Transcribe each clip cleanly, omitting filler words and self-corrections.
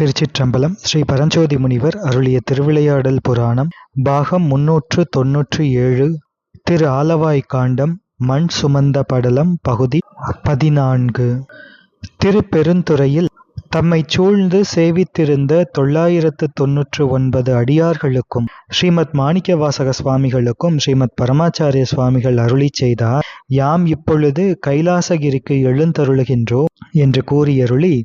திருச்சிற்றம்பலம். ஸ்ரீ பரஞ்சோதி முனிவர் அருளிய திருவிளையாடல் புராணம் பாகம் 397. திரு ஆலவாய் காண்டம் மண் சுமந்த படலம் பகுதி 14. திருப்பெருந்துறையில் தம்மை சூழ்ந்து சேவித்திருந்த 999 அடியார்களுக்கும் ஸ்ரீமத் மாணிக்கவாசக சுவாமிகளுக்கும் ஸ்ரீமத் பரமாச்சாரிய சுவாமிகள் அருளி செய்தார். யாம் இப்பொழுது கைலாசகிரிக்கு எழுந்தருளுகின்றோம் என்று கூறியருளி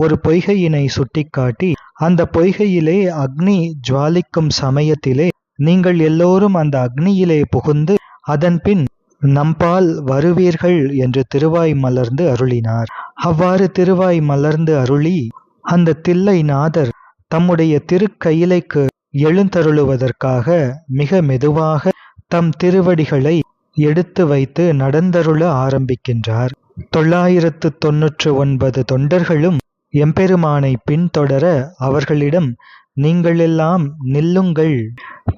ஒரு பொய்கையினை சுட்டிக்காட்டி, அந்த பொய்கையிலே அக்னி ஜுவாலிக்கும் சமயத்திலே நீங்கள் எல்லோரும் அந்த அக்னியிலே புகுந்து அதன்பின் நம்பால் வருவீர்கள் என்று திருவாய் மலர்ந்து அருளினார். அவ்வாறு திருவாய் மலர்ந்து அருளி அந்த தில்லை நாதர் தம்முடைய திருக்கையிலைக்கு எழுந்தருளுவதற்காக மிக மெதுவாக தம் திருவடிகளை எடுத்து வைத்து நடந்தருள ஆரம்பிக்கின்றார். 999 தொண்டர்களும் எம்பெருமானை பின்தொடர அவர்களிடம், நீங்களெல்லாம் நில்லுங்கள்,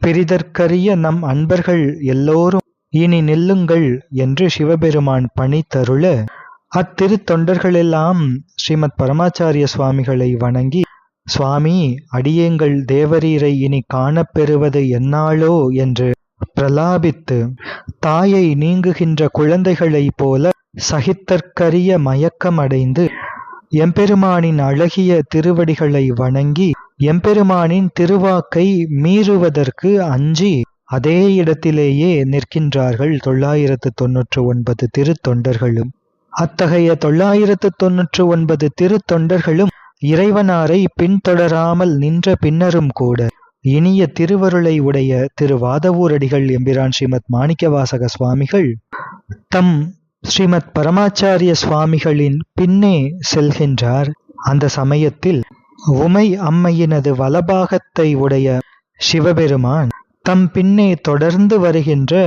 பிரிதற்கரிய நம் அன்பர்கள் எல்லோரும் இனி நில்லுங்கள் என்று சிவபெருமான் பணித்தருள, அத்திருத்தொண்டர்களெல்லாம் ஸ்ரீமத் பரமாச்சாரிய சுவாமிகளை வணங்கி, சுவாமி, அடியேங்கள் தேவரீரை இனி காணப்பெறுவது எந்நாளோ என்று பிரலாபித்து, தாயை நீங்குகின்ற குழந்தைகளைப் போல சகித்தற்கரிய மயக்கமடைந்து எம்பெருமானின் அழகிய திருவடிகளை வணங்கி எம்பெருமானின் திருவாக்கை மீறுவதற்கு அஞ்சி அதே இடத்திலேயே நிற்கின்றார்கள் 999 திருத்தொண்டர்களும். அத்தகைய 999 திருத்தொண்டர்களும் இறைவனாரை பின்தொடராமல் நின்ற பின்னரும் கூட இனிய திருவருளை உடைய திருவாதவூரடிகள் எம்பிரான் ஸ்ரீமத் மாணிக்கவாசக சுவாமிகள் தம் ஸ்ரீமத் பரமாச்சாரிய சுவாமிகளின் பின்னே செல்கின்றார். அந்த சமயத்தில் உமை அம்மையினது வலபாகத்தை உடைய சிவபெருமான் தம் பின்னே தொடர்ந்து வருகின்ற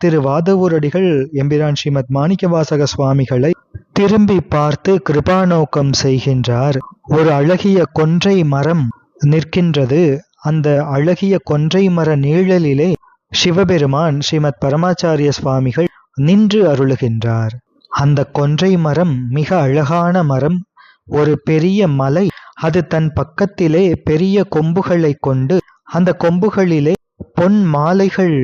திருவாதவூரடிகள் எம்பிரான் ஸ்ரீமத் மாணிக்கவாசக சுவாமிகளை திரும்பி பார்த்து கிருபாநோக்கம் செய்கின்றார். ஒரு அழகிய கொன்றை மரம் நிற்கின்றது. அந்த அழகிய கொன்றை மர நீழலிலே சிவபெருமான் ஸ்ரீமத் பரமாச்சாரிய சுவாமிகள் நின்று அருளுகின்றார். அந்த கொன்றை மரம் மிக அழகான மரம். ஒரு பெரிய மலை, அது தன் பக்கத்திலே பெரிய கொம்புகளை கொண்டு அந்த கொம்புகளிலே பொன் மாலைகள்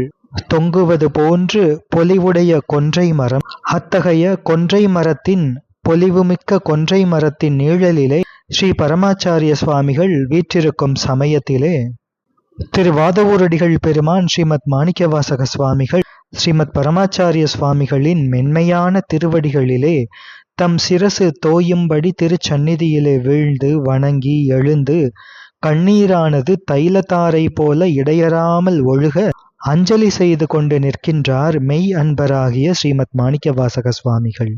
தொங்குவது போன்று பொலிவுடைய கொன்றை மரம். அத்தகைய கொன்றை மரத்தின் பொலிவுமிக்க கொன்றை மரத்தின் நீழலிலே ஸ்ரீ பரமாச்சாரிய சுவாமிகள் வீற்றிருக்கும் சமயத்திலே திருவாதவூரடிகள் பெருமான் ஸ்ரீமத் மாணிக்கவாசக சுவாமிகள் ஸ்ரீமத் பரமாச்சாரிய சுவாமிகளின் மென்மையான திருவடிகளிலே தம் சிரசு தோயும்படி திருச்சந்நிதியிலே வீழ்ந்து வணங்கி எழுந்து கண்ணீரானது தைலத்தாரை போல இடையறாமல் ஒழுக அஞ்சலி செய்து கொண்டு நிற்கின்றார் மெய் அன்பராகிய ஸ்ரீமத் மாணிக்கவாசக சுவாமிகள்.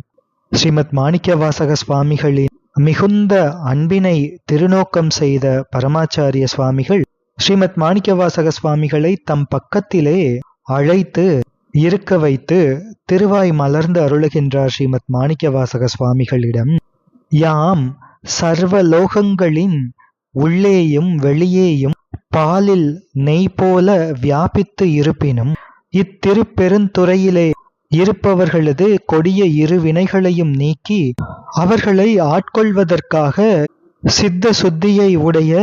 ஸ்ரீமத் மாணிக்கவாசக சுவாமிகளின் மிகுந்த அன்பினை திருநோக்கம் செய்த பரமாச்சாரிய சுவாமிகள் ஸ்ரீமத் மாணிக்கவாசக சுவாமிகளை தம் பக்கத்திலே அழைத்து இருக்க வைத்து திருவாய் மலர்ந்து அருளுகின்றார். ஸ்ரீமத் மாணிக்கவாசக சுவாமிகளிடம், யாம் சர்வ லோகங்களின் உள்ளேயும் வெளியேயும் பாலில் நெய் போல வியாபித்து இருப்பினும் இத்திருப்பெருந்துறையிலே இருப்பவர்களது கொடிய இரு வினைகளையும் நீக்கி அவர்களை ஆட்கொள்வதற்காக சித்த சுத்தியை உடைய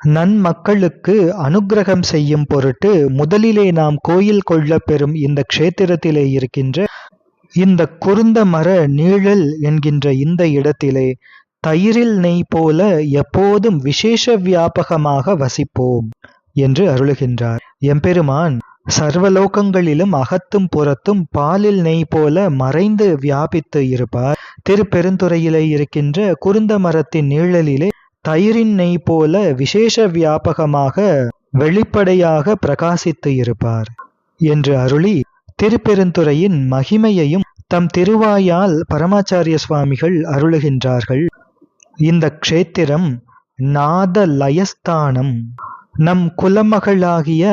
நன்மக்களுக்கு அனுக்கிரகம் செய்யும் பொருட்டு முதலிலே நாம் கோயில் கொள்ள பெறும் இந்த க்ஷேத்திரத்திலே இருக்கின்ற இந்த குருந்த மர நீழல் என்கின்ற இந்த இடத்திலே தயிரில் நெய் போல எப்போதும் விசேஷ வியாபகமாக வசிப்போம் என்று அருளுகின்றார். எம்பெருமான் சர்வலோகங்களிலும் அகத்தும் புறத்தும் பாலில் நெய் போல மறைந்து வியாபித்து இருப்பார். திருப்பெருந்துறையிலே இருக்கின்ற குருந்த மரத்தின் நீழலிலே தயிரின் நெய் போல விசேஷ வியாபகமாக வெளிப்படையாக பிரகாசித்து இருப்பார் என்று அருளி திருப்பெருந்துறையின் மகிமையையும் தம் திருவாயால் பரமாச்சாரிய சுவாமிகள் அருளுகின்றார்கள். இந்த க்ஷேத்திரம் நாத லயஸ்தானம். நம் குலமகளாகிய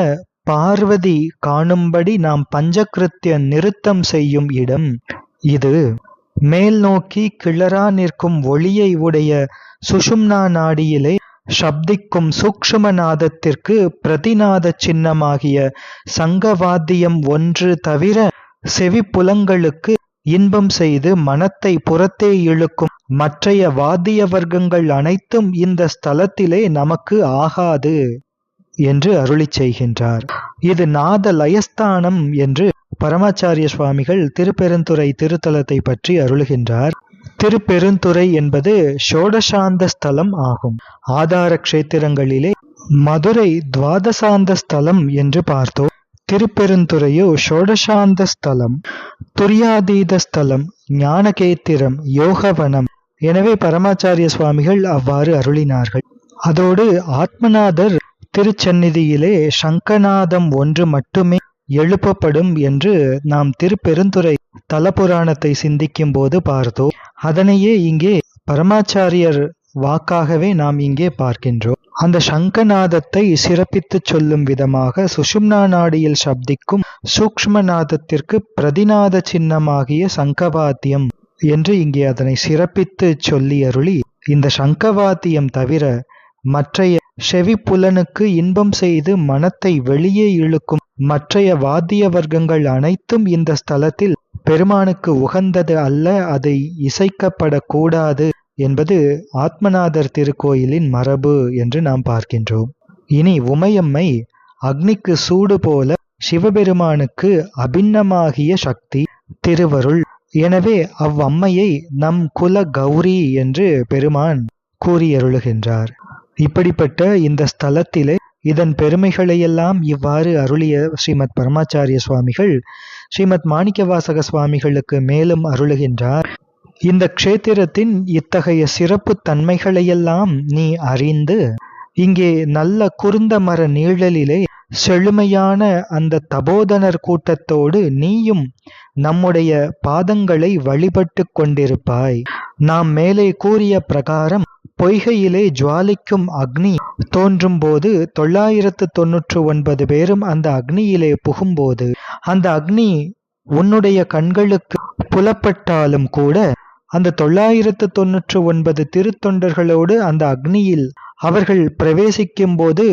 பார்வதி காணும்படி நாம் பஞ்சகிருத்திய நிறுத்தம் செய்யும் இடம் இது. மேல் நோக்கி கிளரா நிற்கும் ஒளியை உடைய சுஷும்னா நாடியிலே சப்திக்கும் சூக்ஷ்ம நாதத்திற்கு பிரதிநாத சின்னமாகிய சங்கவாத்தியம் ஒன்று தவிர செவிப்புலங்களுக்கு இன்பம் செய்து மனத்தை புறத்தே இழுக்கும் மற்றைய வாத்திய வர்க்கங்கள் அனைத்தும் இந்த ஸ்தலத்திலே நமக்கு ஆகாது என்று அருளிச் செய்கின்றார். இது நாத லயஸ்தானம் என்று பரமாச்சாரிய சுவாமிகள் திருப்பெருந்துறை திருத்தலத்தை பற்றி அருளுகின்றார். திருப்பெருந்துறை என்பது ஷோடசாந்த ஸ்தலம் ஆகும். ஆதார க்ஷேத்திரங்களிலே மதுரை துவாதசாந்த ஸ்தலம் என்று பார்த்தோம். திருப்பெருந்துறையோ ஷோடசாந்த ஸ்தலம், துரியாதீத ஸ்தலம், ஞானகேத்திரம், யோகவனம். எனவே பரமாச்சாரிய சுவாமிகள் அவ்வாறு அருளினார்கள். அதோடு ஆத்மநாதர் திருச்சந்நிதியிலே சங்கநாதம் ஒன்று மட்டுமே எழுப்பப்படும் என்று நாம் திருப்பெருந்துறை தலபுராணத்தை சிந்திக்கும் போது பார்த்தோம். அதனையே இங்கே பரமாச்சாரியர் வாக்காகவே நாம் இங்கே பார்க்கின்றோம். அந்த சங்கநாதத்தை சிறப்பித்து சொல்லும் விதமாக சுஷும்னா நாடியில் சப்திக்கும் சூக்ஷ்மநாதத்திற்கு பிரதிநாத சின்னமாகிய சங்கவாத்தியம் என்று இங்கே அதனை சிறப்பித்து சொல்லி அருளி, இந்த சங்கவாத்தியம் தவிர மற்றைய செவிப்புலனுக்கு இன்பம் செய்து மனத்தை வெளியே இழுக்கும் மற்றைய வாத்திய வர்க்கங்கள் அனைத்தும் இந்த ஸ்தலத்தில் பெருமானுக்கு உகந்தது அல்ல, அதை இசைக்கப்படக்கூடாது என்பது ஆத்மநாதர் திருக்கோயிலின் மரபு என்று நாம் பார்க்கின்றோம். இனி உமையம்மை அக்னிக்கு சூடு போல சிவபெருமானுக்கு அபின்னமாகிய சக்தி, திருவருள். எனவே அவ்வம்மையை நம் குல கௌரி என்று பெருமான் கூறியருளுகின்றார். இப்படிப்பட்ட இந்த ஸ்தலத்திலே இதன் பெருமைகளையெல்லாம் இவ்வாறு அருளிய ஸ்ரீமத் பரமாச்சாரிய சுவாமிகள் ஸ்ரீமத் மாணிக்கவாசக சுவாமிகளுக்கு மேலும் அருளுகின்றார். இந்த க்ஷேத்திரத்தின் இத்தகைய சிறப்பு தன்மைகளையெல்லாம் நீ அறிந்து இங்கே நல்ல குருந்த மர நீழலிலே செழுமையான அந்த தபோதனர் கூட்டத்தோடு நீயும் நம்முடைய பாதங்களை வழிபட்டு கொண்டிருப்பாய். நாம் மேலே கூறிய பிரகாரம் பொய்கையிலே ஜுவாலிக்கும் அக்னி தோன்றும் போது 999 பேரும் அந்த அக்னியிலே புகும்போது அந்த அக்னி உன்னுடைய கண்களுக்கு புலப்பட்டாலும் கூட அந்த 999 திருத்தொண்டர்களோடு அந்த அக்னியில் அவர்கள் பிரவேசிக்கும் போது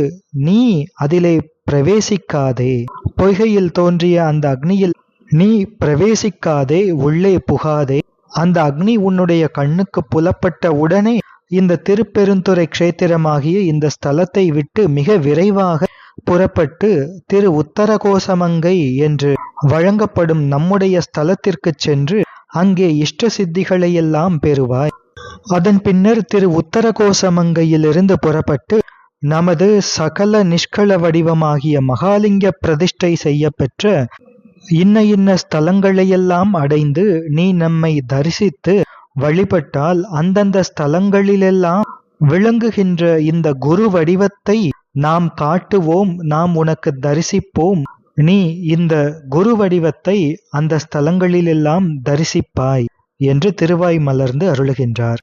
நீ அதிலே பிரவேசிக்காதே. பொய்கையில் தோன்றிய அந்த அக்னியில் நீ பிரவேசிக்காதே, உள்ளே புகாதே. அந்த அக்னி உன்னுடைய கண்ணுக்கு புலப்பட்ட உடனே இந்த திருப்பெருந்துறை க்ஷேத்திரமாகிய இந்த ஸ்தலத்தை விட்டு மிக விரைவாக புறப்பட்டு திரு உத்தரகோசமங்கை என்று வழங்கப்படும் நம்முடைய ஸ்தலத்திற்கு சென்று அங்கே இஷ்ட சித்திகளையெல்லாம் பெறுவாய். அதன் பின்னர் திரு உத்தரகோசமங்கையிலிருந்து புறப்பட்டு நமது சகல நிஷ்கள வடிவமாகிய மகாலிங்க பிரதிஷ்டை செய்யப்பெற்ற இன்ன ஸ்தலங்களையெல்லாம் அடைந்து நீ நம்மை தரிசித்து வழிபட்டால் அந்தந்த ஸ்தலங்களிலெல்லாம் விளங்குகின்ற இந்த குரு வடிவத்தை நாம் காட்டுவோம், நாம் உனக்கு தரிசிப்போம். நீ இந்த குரு வடிவத்தை அந்த ஸ்தலங்களிலெல்லாம் தரிசிப்பாய் என்று திருவாய் மலர்ந்து அருளுகின்றார்.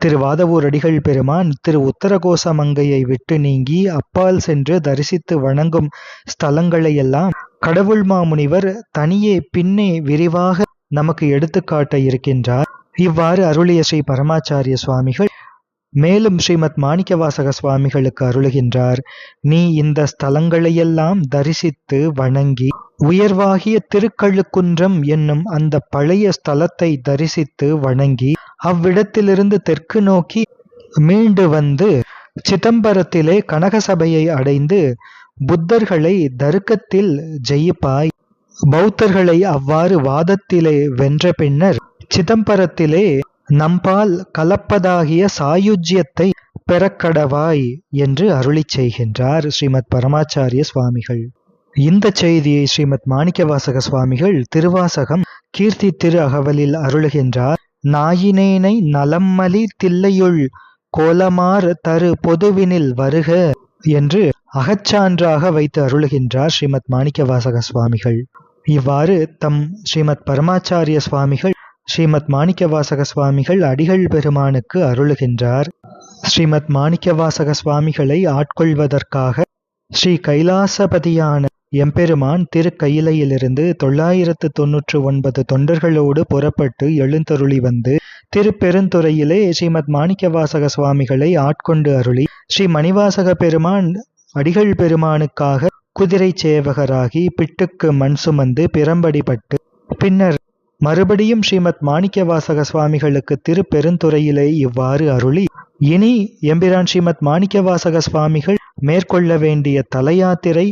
திருவாதவூர் அடிகள் பெருமான் திரு உத்தரகோசமங்கையை விட்டு நீங்கி அப்பால் சென்று தரிசித்து வணங்கும் ஸ்தலங்களையெல்லாம் கடவுள் மாமுனிவர் தனியே பின்னே விரிவாக நமக்கு எடுத்துக்காட்ட இருக்கின்றார். இவ்வாறு அருளிய ஸ்ரீ பரமாச்சாரிய சுவாமிகள் மேலும் ஸ்ரீமத் மாணிக்கவாசக சுவாமிகளுக்கு அருளுகின்றார். நீ இந்த ஸ்தலங்களையெல்லாம் தரிசித்து வணங்கி உயர்வாகிய திருக்கழுக்குன்றம் என்னும் அந்த பழைய ஸ்தலத்தை தரிசித்து வணங்கி அவ்விடத்திலிருந்து தெற்கு நோக்கி மீண்டு வந்து சிதம்பரத்திலே கனகசபையை அடைந்து புத்தர்களை தருக்கத்தில் ஜெயிப்பாய். பௌத்தர்களை அவ்வாறு வாதத்திலே வென்ற பின்னர் சிதம்பரத்திலே நம்பால் கலப்பதாகிய சாயுஜ்யத்தை பெறக்கடவாய் என்று அருளிச் செய்கின்றார் ஸ்ரீமத் பரமாச்சாரிய சுவாமிகள். இந்த செய்தியை ஸ்ரீமத் மாணிக்கவாசக சுவாமிகள் திருவாசகம் கீர்த்தி திரு அகவலில் அருளுகின்றார். நாயினேனை நலம்மலி தில்லையுள் கோலமார் தரு பொதுவினில் வருக என்று அகச்சான்றாக வைத்து அருளுகின்றார் ஸ்ரீமத் மாணிக்கவாசக சுவாமிகள். இவ்வாறு தம் ஸ்ரீமத் பரமாச்சாரிய சுவாமிகள் ஸ்ரீமத் மாணிக்கவாசக சுவாமிகள் அடிகள் பெருமானுக்கு அருளுகின்றார். ஸ்ரீமத் மாணிக்கவாசக சுவாமிகளை ஆட்கொள்வதற்காக ஸ்ரீ கைலாசபதியான எம்பெருமான் திருக்கயிலையிலிருந்து 999 தொண்டர்களோடு புறப்பட்டு எழுந்தருளி வந்து திருப்பெருந்துறையிலே ஸ்ரீமத் மாணிக்கவாசக சுவாமிகளை ஆட்கொண்டு அருளி ஸ்ரீ மணிவாசக பெருமான் அடிகள் பெருமானுக்காக குதிரை சேவகராகி பிட்டுக்கு மண் சுமந்து பிரம்படிப்பட்டு பின்னர் மறுபடியும் ஸ்ரீமத் மாணிக்கவாசக சுவாமிகளுக்கு திருப்பெருந்துறையிலே இவ்வாறு அருளி, இனி எம்பிரான் ஸ்ரீமத் மாணிக்கவாசக சுவாமிகள் மேற்கொள்ள வேண்டிய தலையாத்திரை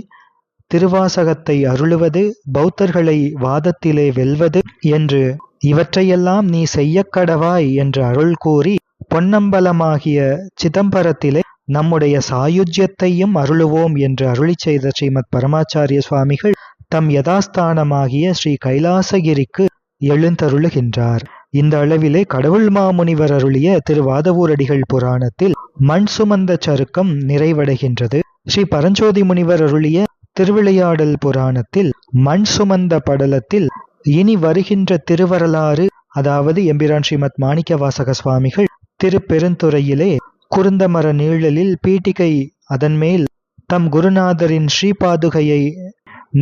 திருவாசகத்தை அருளுவது, பௌத்தர்களை வாதத்திலே வெல்வது என்று இவற்றையெல்லாம் நீ செய்யக்கடவாய் என்று அருள் கூறி, பொன்னம்பலமாகிய சிதம்பரத்திலே நம்முடைய சாயுஜ்யத்தையும் அருளுவோம் என்று அருளி செய்த ஸ்ரீமத் பரமாச்சாரிய சுவாமிகள் தம் யதாஸ்தானமாகிய ஸ்ரீ கைலாசகிரிக்கு எழுந்தருளுகின்றார். இந்த அளவிலே கடவுள் மாமுனிவர் அருளிய திருவாதவூரடிகள் புராணத்தில் மண் சுமந்த சருக்கம் நிறைவடைகின்றது. ஸ்ரீ பரஞ்சோதி முனிவர் அருளிய திருவிளையாடல் புராணத்தில் மண் சுமந்த படலத்தில் இனி வருகின்ற திருவரலாறு, அதாவது எம்பிரான் ஸ்ரீமத் மாணிக்கவாசக சுவாமிகள் திருப்பெருந்துறையிலே குருந்தமர நீழலில் பீட்டிகை அதன்மேல் தம் குருநாதரின் ஸ்ரீபாதுகையை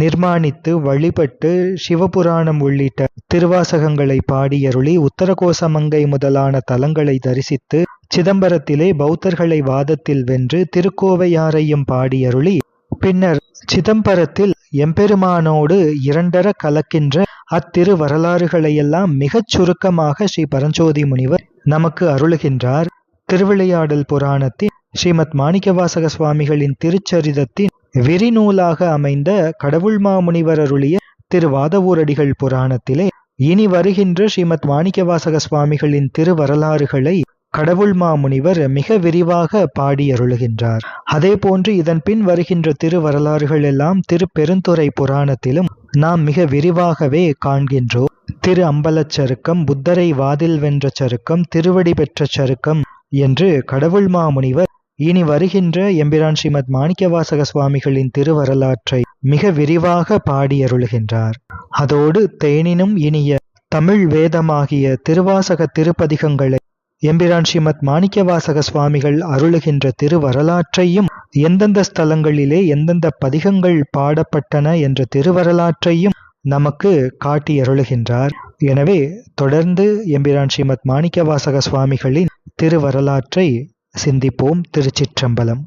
நிர்மாணித்து வழிபட்டு சிவபுராணம் உள்ளிட்ட திருவாசகங்களை பாடியருளி உத்தரகோசமங்கை முதலான தலங்களை தரிசித்து சிதம்பரத்திலே பௌத்தர்களை வாதத்தில் வென்று திருக்கோவையாரையும் பாடியருளி, பின்னர் சிதம்பரத்தில் எம்பெருமானோடு இரண்டர கலக்கின்ற அத்திரு வரலாறுகளையெல்லாம் மிகச் சுருக்கமாக ஸ்ரீ பரஞ்சோதி முனிவர் நமக்கு அருளுகின்றார். திருவிளையாடல் புராணத்தின் ஸ்ரீமத் மாணிக்கவாசக சுவாமிகளின் திருச்சரிதத்தின் விரிநூலாக அமைந்த கடவுள் மாமுனிவர் அருளிய திருவாதவூரடிகள் புராணத்திலே இனி வருகின்ற ஸ்ரீமத் மாணிக்கவாசக சுவாமிகளின் திருவரலாறுகளை கடவுள் மாமுனிவர் மிக விரிவாக பாடியருளுகின்றார். அதே போன்று இதன் பின் வருகின்ற திருவரலாறுகள் எல்லாம் திருப்பெருந்துறை புராணத்திலும் நாம் மிக விரிவாகவே காண்கின்றோம். திரு அம்பலச் சருக்கம், புத்தரை வாதில் வென்ற சருக்கம், திருவடி பெற்ற சருக்கம் என்று கடவுள் மாமுனிவர் இனி வருகின்ற எம்பிரான் ஸ்ரீமத் மாணிக்கவாசக சுவாமிகளின் திருவரலாற்றை மிக விரிவாக பாடியருளுகின்றார். அதோடு தேனினும் இனிய தமிழ் வேதமாகிய திருவாசக திருப்பதிகங்களை எம்பிரான் ஸ்ரீமத் மாணிக்கவாசக சுவாமிகள் அருளுகின்ற திருவரலாற்றையும், எந்தெந்த ஸ்தலங்களிலே எந்தெந்த பதிகங்கள் பாடப்பட்டன என்ற திருவரலாற்றையும் நமக்கு காட்டி அருளுகின்றார். எனவே தொடர்ந்து எம்பிரான் ஸ்ரீமத் மாணிக்கவாசக சுவாமிகளின் திருவரலாற்றை சிந்திப்போம். திருச்சிற்றம்பலம்.